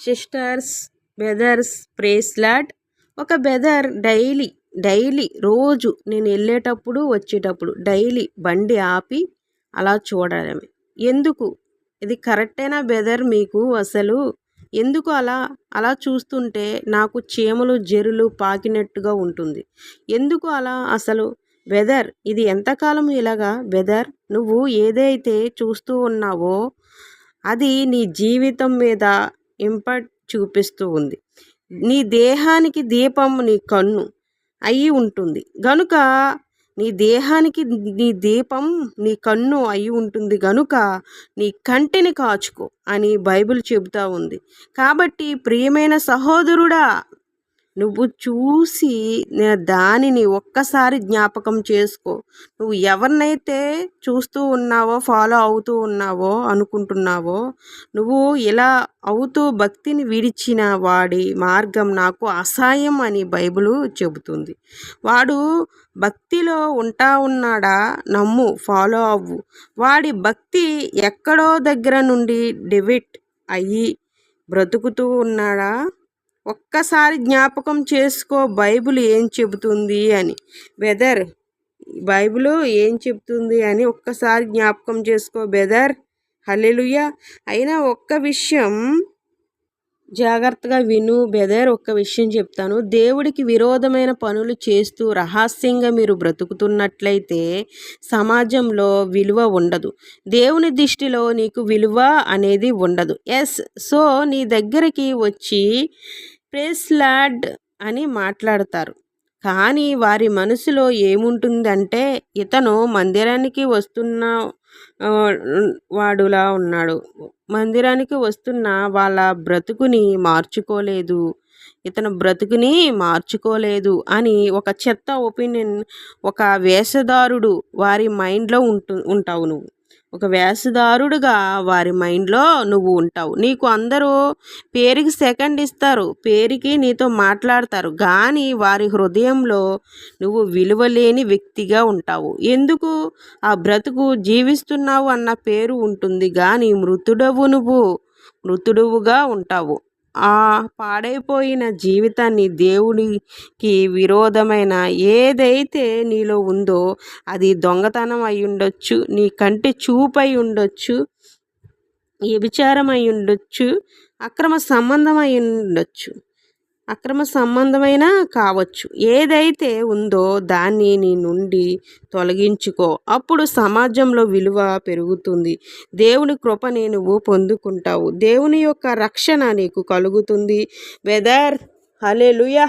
Sisters, brothers, praise lord. ఒక brother daily రోజు నేను వెళ్ళేటప్పుడు వచ్చేటప్పుడు డైలీ బండి ఆపి అలా చూడడమే. ఎందుకు? ఇది కరెక్టేనా బ్రదర్ మీకు? అసలు ఎందుకు అలా అలా చూస్తుంటే నాకు చీమలు జెరులు పాకినట్టుగా ఉంటుంది. ఎందుకు అలా అసలు? బ్రదర్, ఇది ఎంతకాలం ఇలాగా? బ్రదర్, నువ్వు ఏదైతే చూస్తూ ఉన్నావో అది నీ జీవితం మీద ఇంపాక్ట్ చూపిస్తూ ఉంది. నీ దేహానికి దీపం నీ కన్ను అయి ఉంటుంది గనుక, నీ దేహానికి నీ దీపం నీ కన్ను అయి ఉంటుంది గనుక నీ కంటిని కాచుకో అని బైబిల్ చెబుతూ ఉంది. కాబట్టి ప్రియమైన సహోదరుడా, నువ్వు చూసి దానిని ఒక్కసారి జ్ఞాపకం చేసుకో. నువ్వు ఎవరినైతే చూస్తూ ఉన్నావో, ఫాలో అవుతూ ఉన్నావో, అనుకుంటున్నావో, నువ్వు ఇలా అవుతూ భక్తిని విడిచిన వాడి మార్గం నాకు అసహ్యం అని బైబిల్ చెబుతుంది. వాడు భక్తిలో ఉన్నాడా? నమ్ము, ఫాలో అవ్వు. వాడి భక్తి ఎక్కడో దగ్గర నుండి డెవిట్ అయ్యి బ్రతుకుతూ ఉన్నాడా? ఒక్కసారి జ్ఞాపకం చేసుకో బైబిల్ ఏం చెబుతుంది అని. బ్రదర్, బైబిల్ ఏం చెబుతుంది అని ఒక్కసారి జ్ఞాపకం చేసుకో బ్రదర్. హల్లెలూయా. అయినా ఒక్క విషయం జాగ్రత్తగా విను బ్రదర్. ఒక్క విషయం చెప్తాను. దేవుడికి విరోధమైన పనులు చేస్తూ రహస్యంగా మీరు బ్రతుకుతున్నట్లయితే సమాజంలో విలువ ఉండదు. దేవుని దృష్టిలో నీకు విలువ అనేది ఉండదు. సో నీ దగ్గరికి వచ్చి ప్రైజ్ లార్డ్ అని మాట్లాడతారు. కానీ వారి మనసులో ఏముంటుందంటే, ఇతను మందిరానికి వస్తున్న వాడులా ఉన్నాడు. మందిరానికి వస్తున్న వాళ్ళ బ్రతుకుని మార్చుకోలేదు, ఇతను బ్రతుకుని మార్చుకోలేదు అని ఒక చెత్త ఒపీనియన్, ఒక వేషధారుడు వారి మైండ్లో ఉంటావు నువ్వు. ఒక వేషధారుడుగా వారి మైండ్లో నువ్వు ఉంటావు. నీకు అందరూ పేరుకి సెకండ్ ఇస్తారు, పేరుకి నీతో మాట్లాడతారు, కానీ వారి హృదయంలో నువ్వు విలువలేని వ్యక్తిగా ఉంటావు. ఎందుకు? ఆ బ్రతుకు జీవిస్తున్నావు అన్న పేరు ఉంటుంది, కానీ మృతుడువుగా ఉంటావు. ఆ పాడైపోయిన జీవితాన్ని, దేవునికి విరోధమైన ఏదైతే నీలో ఉందో అది దొంగతనం అయి ఉండొచ్చు, నీ కంటి చూపు అయి ఉండొచ్చు, వ్యభిచారం అయి ఉండొచ్చు, అక్రమ సంబంధమైన కావచ్చు. ఏదైతే ఉందో దాన్ని నీ నుండి తొలగించుకో. అప్పుడు సమాజంలో విలువ పెరుగుతుంది. దేవుని కృపని నువ్వు పొందుకుంటావు. దేవుని యొక్క రక్షణ నీకు కలుగుతుంది. బ్రదర్, హల్లెలూయా.